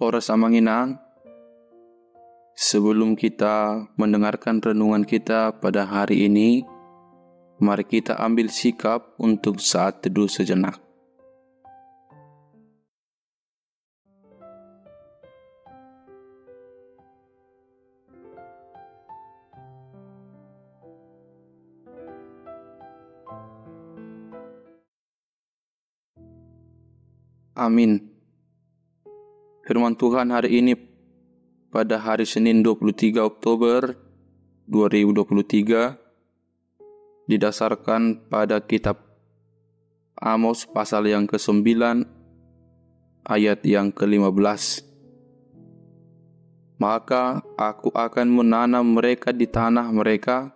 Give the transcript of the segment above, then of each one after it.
Ora samanginang, sebelum kita mendengarkan renungan kita pada hari ini, mari kita ambil sikap untuk saat teduh sejenak. Amin. Firman Tuhan hari ini pada hari Senin 23 Oktober 2023 didasarkan pada kitab Amos pasal yang ke-9 ayat yang ke-15. Maka aku akan menanam mereka di tanah mereka,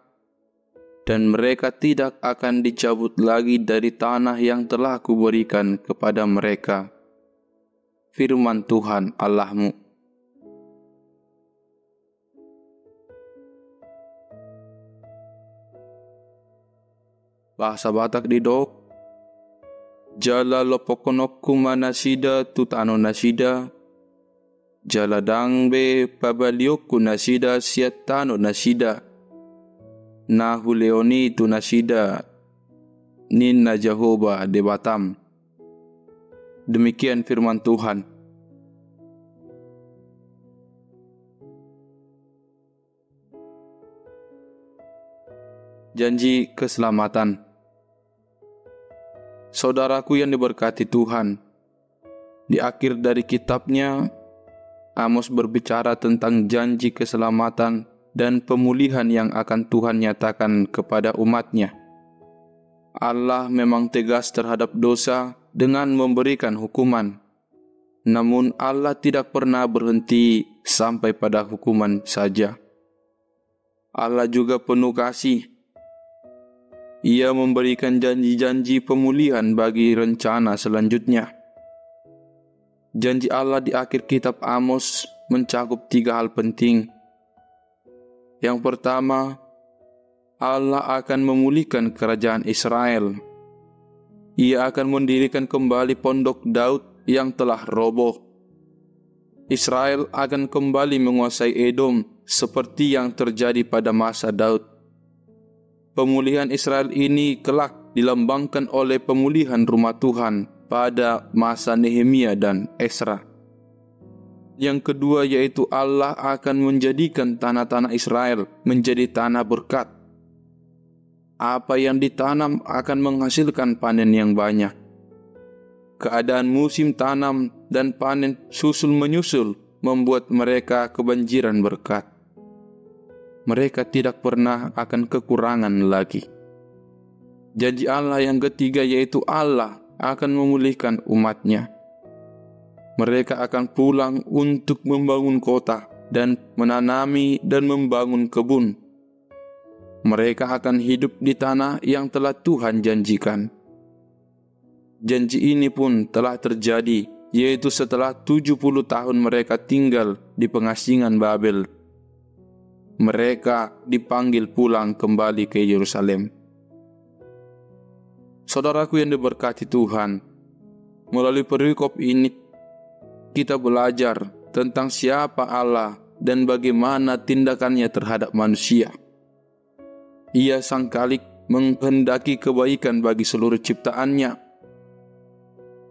dan mereka tidak akan dicabut lagi dari tanah yang telah kuberikan kepada mereka. Firman Tuhan Allahmu. Bahasa Batak didok, jala lopokonokku manasida tutano nasida, jala dangbe pabaliokku nasida siatano nasida, nahu leoni tu nasida, ninna Jehovah de Batam. Demikian firman Tuhan. Janji keselamatan. Saudaraku yang diberkati Tuhan, di akhir dari kitabnya, Amos berbicara tentang janji keselamatan dan pemulihan yang akan Tuhan nyatakan kepada umatnya. Allah memang tegas terhadap dosa dengan memberikan hukuman. Namun Allah tidak pernah berhenti sampai pada hukuman saja. Allah juga penuh kasih. Ia memberikan janji-janji pemulihan bagi rencana selanjutnya. Janji Allah di akhir kitab Amos mencakup 3 hal penting. Yang pertama, Allah akan memulihkan kerajaan Israel. Ia akan mendirikan kembali pondok Daud yang telah roboh. Israel akan kembali menguasai Edom seperti yang terjadi pada masa Daud. Pemulihan Israel ini kelak dilambangkan oleh pemulihan rumah Tuhan pada masa Nehemia dan Esra. Yang kedua yaitu Allah akan menjadikan tanah-tanah Israel menjadi tanah berkat. Apa yang ditanam akan menghasilkan panen yang banyak. Keadaan musim tanam dan panen susul-menyusul membuat mereka kebanjiran berkat. Mereka tidak pernah akan kekurangan lagi. Janji Allah yang ketiga yaitu Allah akan memulihkan umatnya. Mereka akan pulang untuk membangun kota dan menanami dan membangun kebun. Mereka akan hidup di tanah yang telah Tuhan janjikan. Janji ini pun telah terjadi, yaitu setelah 70 tahun mereka tinggal di pengasingan Babel. Mereka dipanggil pulang kembali ke Yerusalem. Saudaraku yang diberkati Tuhan, melalui perikop ini kita belajar tentang siapa Allah dan bagaimana tindakannya terhadap manusia. Ia sang Khalik menghendaki kebaikan bagi seluruh ciptaannya.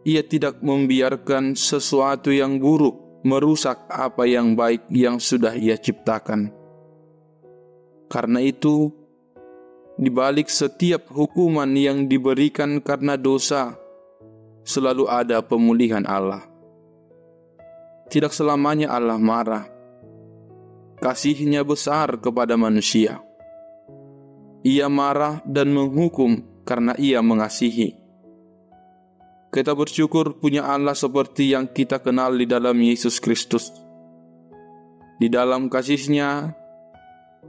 Ia tidak membiarkan sesuatu yang buruk merusak apa yang baik yang sudah Ia ciptakan. Karena itu, di balik setiap hukuman yang diberikan karena dosa, selalu ada pemulihan Allah. Tidak selamanya Allah marah. Kasih-Nya besar kepada manusia. Ia marah dan menghukum karena Ia mengasihi. Kita bersyukur punya Allah seperti yang kita kenal di dalam Yesus Kristus. Di dalam kasih-Nya,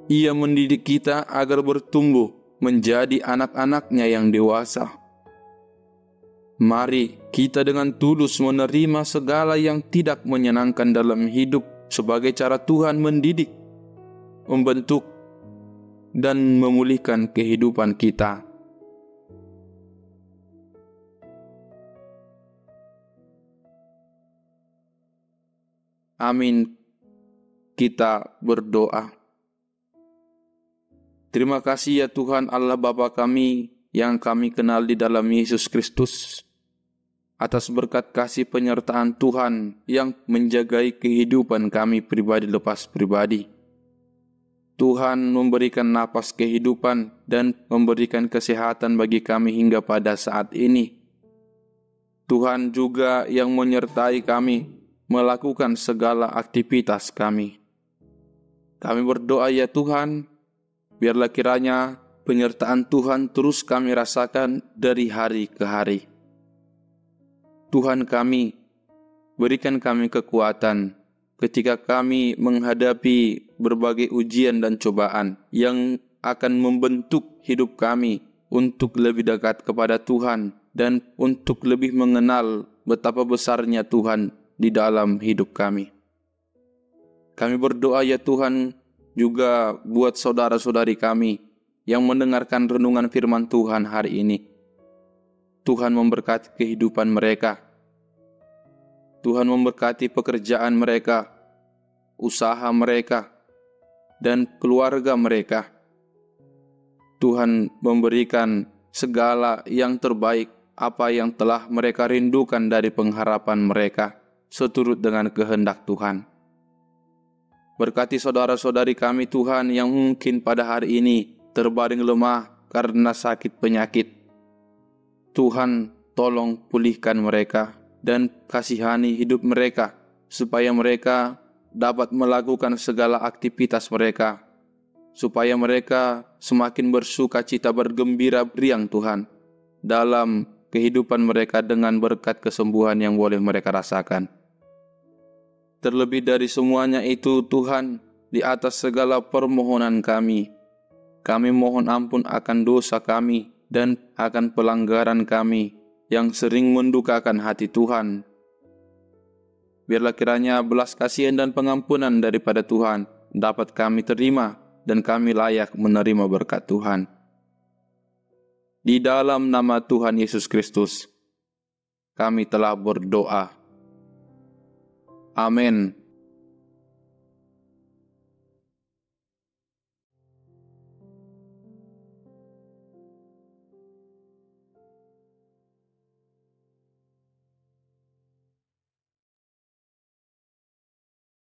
Ia mendidik kita agar bertumbuh menjadi anak-anak-Nya yang dewasa. Mari kita dengan tulus menerima segala yang tidak menyenangkan dalam hidup sebagai cara Tuhan mendidik, membentuk, dan memulihkan kehidupan kita. Amin. Kita berdoa. Terima kasih ya Tuhan Allah Bapa kami yang kami kenal di dalam Yesus Kristus, atas berkat kasih penyertaan Tuhan yang menjagai kehidupan kami pribadi lepas pribadi. Tuhan memberikan napas kehidupan dan memberikan kesehatan bagi kami hingga pada saat ini. Tuhan juga yang menyertai kami melakukan segala aktivitas kami. Kami berdoa ya Tuhan, biarlah kiranya penyertaan Tuhan terus kami rasakan dari hari ke hari. Tuhan kami, berikan kami kekuatan ketika kami menghadapi berbagai ujian dan cobaan yang akan membentuk hidup kami untuk lebih dekat kepada Tuhan dan untuk lebih mengenal betapa besarnya Tuhan di dalam hidup kami. Kami berdoa ya Tuhan juga buat saudara-saudari kami yang mendengarkan renungan firman Tuhan hari ini. Tuhan memberkati kehidupan mereka. Tuhan memberkati pekerjaan mereka, usaha mereka, dan keluarga mereka. Tuhan memberikan segala yang terbaik apa yang telah mereka rindukan dari pengharapan mereka, seturut dengan kehendak Tuhan. Berkati saudara-saudari kami Tuhan yang mungkin pada hari ini terbaring lemah karena sakit penyakit. Tuhan tolong pulihkan mereka dan kasihani hidup mereka supaya mereka dapat melakukan segala aktivitas mereka, supaya mereka semakin bersuka cita bergembira riang Tuhan dalam kehidupan mereka dengan berkat kesembuhan yang boleh mereka rasakan. Terlebih dari semuanya itu Tuhan, di atas segala permohonan kami mohon ampun akan dosa kami dan akan pelanggaran kami yang sering mendukakan hati Tuhan. Biarlah kiranya belas kasihan dan pengampunan daripada Tuhan dapat kami terima dan kami layak menerima berkat Tuhan. Di dalam nama Tuhan Yesus Kristus, kami telah berdoa. Amin.